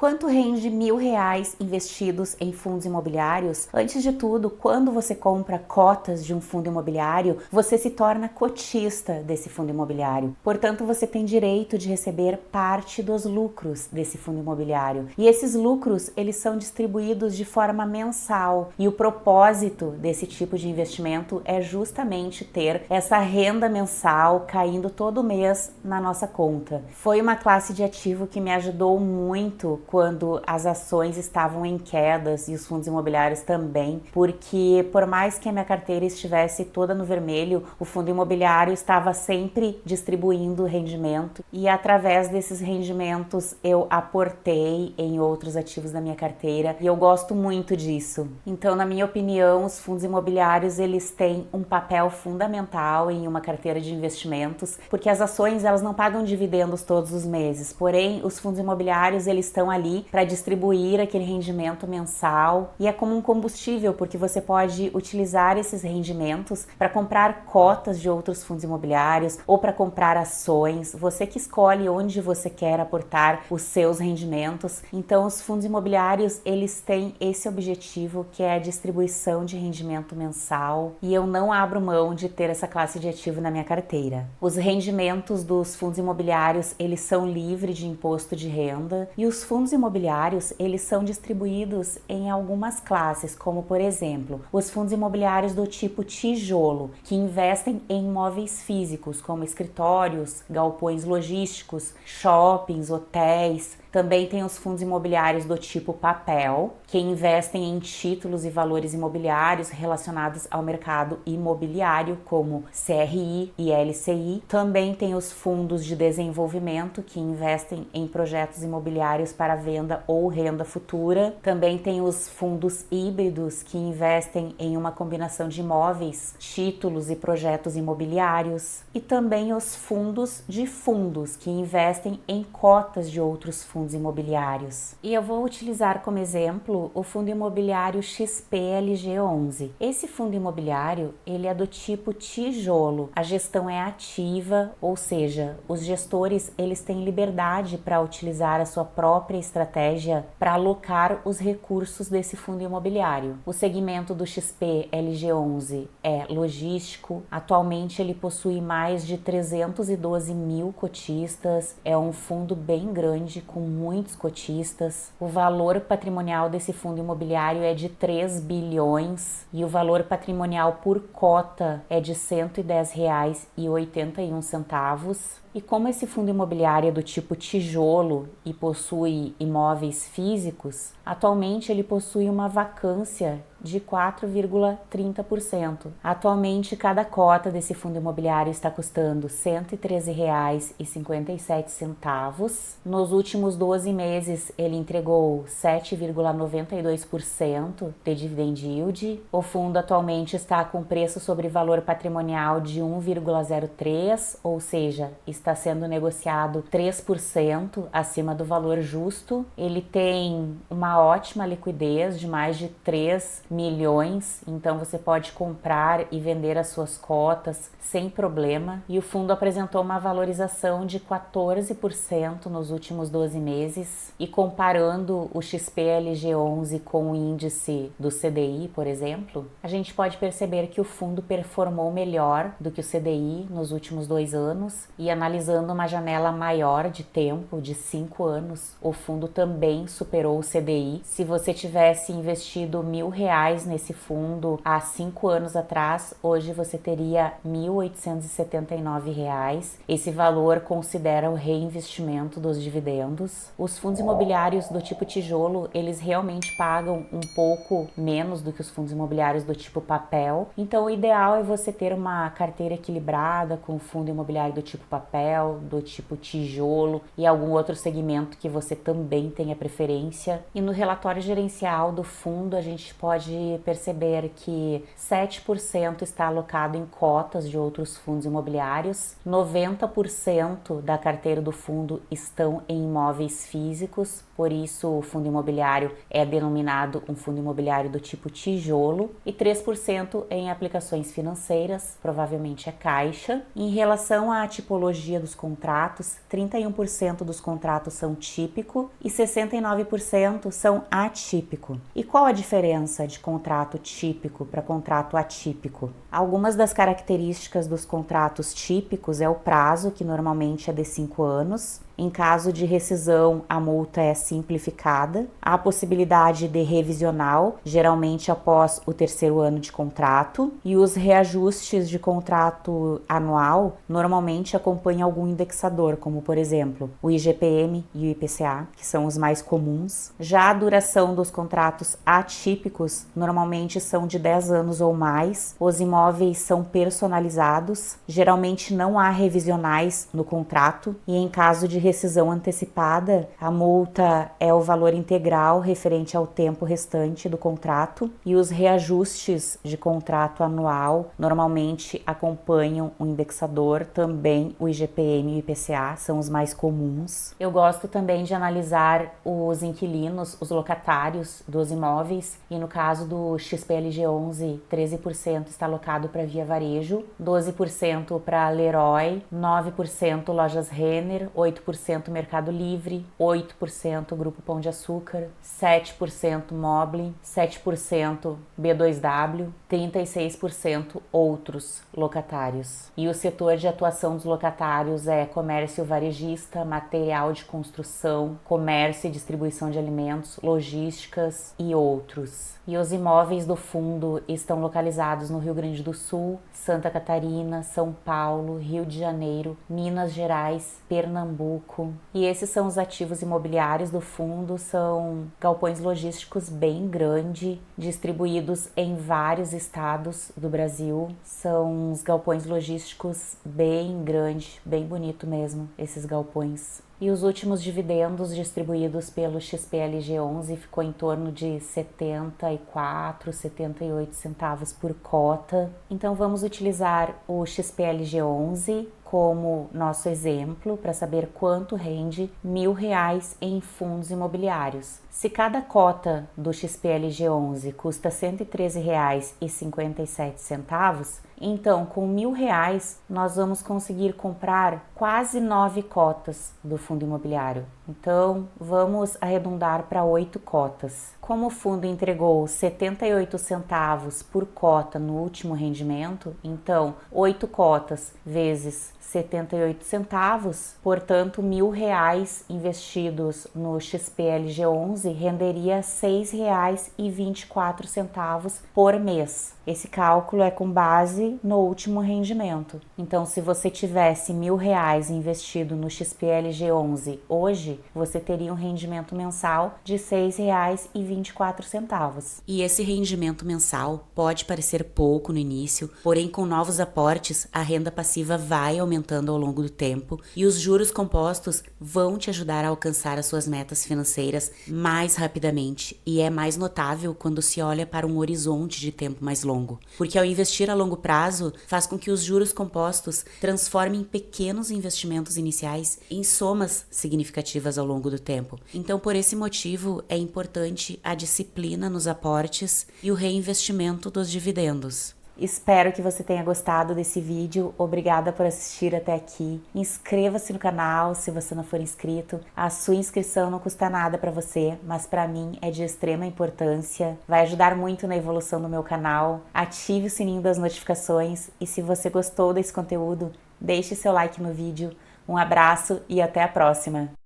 Quanto rende R$ 1.000 investidos em fundos imobiliários? Antes de tudo, quando você compra cotas de um fundo imobiliário, você se torna cotista desse fundo imobiliário. Portanto, você tem direito de receber parte dos lucros desse fundo imobiliário. E esses lucros, eles são distribuídos de forma mensal. E o propósito desse tipo de investimento é justamente ter essa renda mensal caindo todo mês na nossa conta. Foi uma classe de ativo que me ajudou muito quando as ações estavam em quedas e os fundos imobiliários também, porque por mais que a minha carteira estivesse toda no vermelho, o fundo imobiliário estava sempre distribuindo rendimento e através desses rendimentos eu aportei em outros ativos da minha carteira e eu gosto muito disso. Então, na minha opinião, os fundos imobiliários eles têm um papel fundamental em uma carteira de investimentos, porque as ações elas não pagam dividendos todos os meses, porém os fundos imobiliários eles estão ali para distribuir aquele rendimento mensal e é como um combustível, porque você pode utilizar esses rendimentos para comprar cotas de outros fundos imobiliários ou para comprar ações, você que escolhe onde você quer aportar os seus rendimentos. Então os fundos imobiliários eles têm esse objetivo que é a distribuição de rendimento mensal e eu não abro mão de ter essa classe de ativo na minha carteira. Os rendimentos dos fundos imobiliários eles são livres de imposto de renda e os fundos imobiliários eles são distribuídos em algumas classes, como por exemplo, os fundos imobiliários do tipo tijolo, que investem em imóveis físicos, como escritórios, galpões logísticos, shoppings, hotéis. Também tem os fundos imobiliários do tipo papel, que investem em títulos e valores imobiliários relacionados ao mercado imobiliário, como CRI e LCI. Também tem os fundos de desenvolvimento, que investem em projetos imobiliários para venda ou renda futura. Também tem os fundos híbridos, que investem em uma combinação de imóveis, títulos e projetos imobiliários. E também os fundos de fundos, que investem em cotas de outros fundos imobiliários. E eu vou utilizar como exemplo o fundo imobiliário XPLG11. Esse fundo imobiliário, ele é do tipo tijolo. A gestão é ativa, ou seja, os gestores, eles têm liberdade para utilizar a sua própria estratégia para alocar os recursos desse fundo imobiliário. O segmento do XPLG11 é logístico. Atualmente ele possui mais de 312 mil cotistas. É um fundo bem grande com muitos cotistas. O valor patrimonial desse fundo imobiliário é de 3 bilhões e o valor patrimonial por cota é de R$ 110,81. E como esse fundo imobiliário é do tipo tijolo e possui imóveis físicos, atualmente ele possui uma vacância de 4,30%. Atualmente, cada cota desse fundo imobiliário está custando R$ 113,57. Nos últimos 12 meses, ele entregou 7,92% de dividend yield. O fundo atualmente está com preço sobre valor patrimonial de 1,03, ou seja, está sendo negociado 3% acima do valor justo. Ele tem uma ótima liquidez de mais de 3 milhões, então você pode comprar e vender as suas cotas sem problema. E o fundo apresentou uma valorização de 14% nos últimos 12 meses. E comparando o XPLG11 com o índice do CDI, por exemplo, a gente pode perceber que o fundo performou melhor do que o CDI nos últimos 2 anos. E analisando uma janela maior de tempo, de 5 anos, o fundo também superou o CDI. Se você tivesse investido R$ 1.000 nesse fundo há 5 anos atrás, hoje você teria R$ 1.879. Esse valor considera o reinvestimento dos dividendos. Os fundos imobiliários do tipo tijolo, eles realmente pagam um pouco menos do que os fundos imobiliários do tipo papel. Então o ideal é você ter uma carteira equilibrada com fundo imobiliário do tipo papel, do tipo tijolo e algum outro segmento que você também tenha preferência. E no relatório gerencial do fundo a gente pode pode perceber que 7% está alocado em cotas de outros fundos imobiliários, 90% da carteira do fundo estão em imóveis físicos, por isso o fundo imobiliário é denominado um fundo imobiliário do tipo tijolo, e 3% em aplicações financeiras, provavelmente é caixa. Em relação à tipologia dos contratos, 31% dos contratos são típico e 69% são atípico. E qual a diferença de contrato típico para contrato atípico? Algumas das características dos contratos típicos é o prazo, que normalmente é de 5 anos. Em caso de rescisão, a multa é simplificada. Há a possibilidade de revisional, geralmente após o 3º ano de contrato. E os reajustes de contrato anual normalmente acompanham algum indexador, como por exemplo o IGPM e o IPCA, que são os mais comuns. Já a duração dos contratos atípicos normalmente são de 10 anos ou mais. Os imóveis são personalizados, geralmente não há revisionais no contrato, e em caso de rescisão antecipada, a multa é o valor integral referente ao tempo restante do contrato, e os reajustes de contrato anual normalmente acompanham o indexador, também o IGPM e o IPCA são os mais comuns. Eu gosto também de analisar os inquilinos, os locatários dos imóveis, e no caso do XPLG 11, 13% está alocado para Via Varejo, 12% para Leroy, 9% Lojas Renner, 8% Mercado Livre, 8% Grupo Pão de Açúcar, 7% Mobile, 7% B2W, 36% outros locatários. E o setor de atuação dos locatários é comércio varejista, material de construção, comércio e distribuição de alimentos, logísticas e outros. E os imóveis do fundo estão localizados no Rio Grande do Sul, Santa Catarina, São Paulo, Rio de Janeiro, Minas Gerais, Pernambuco. E esses são os ativos imobiliários do fundo, são galpões logísticos bem grandes, distribuídos em vários estados do Brasil. São uns galpões logísticos bem grandes, bem bonito mesmo, esses galpões. E os últimos dividendos distribuídos pelo XPLG 11 ficou em torno de 74, 78 centavos por cota. Então vamos utilizar o XPLG 11 como nosso exemplo para saber quanto rende R$1.000 em fundos imobiliários. Se cada cota do XPLG 11 custa R$ 113,57, então com R$1.000 nós vamos conseguir comprar quase 9 cotas do fundo imobiliário. Então vamos arredondar para 8 cotas. Como o fundo entregou 78 centavos por cota no último rendimento, então 8 cotas vezes 78 centavos, portanto R$1.000 investidos no XPLG 11 renderia R$ 6,24 por mês. Esse cálculo é com base no último rendimento. Então, se você tivesse R$1.000 investido no XPLG 11 hoje, você teria um rendimento mensal de R$ 6,24. E esse rendimento mensal pode parecer pouco no início, porém com novos aportes a renda passiva vai aumentando ao longo do tempo e os juros compostos vão te ajudar a alcançar as suas metas financeiras mais rapidamente, e é mais notável quando se olha para um horizonte de tempo mais longo, porque ao investir a longo prazo faz com que os juros compostos transformem pequenos investimentos iniciais em somas significativas ao longo do tempo. Então, por esse motivo, é importante a disciplina nos aportes e o reinvestimento dos dividendos. Espero que você tenha gostado desse vídeo. Obrigada por assistir até aqui. Inscreva-se no canal se você não for inscrito. A sua inscrição não custa nada para você, mas para mim é de extrema importância. Vai ajudar muito na evolução do meu canal. Ative o sininho das notificações e se você gostou desse conteúdo, deixe seu like no vídeo. Um abraço e até a próxima!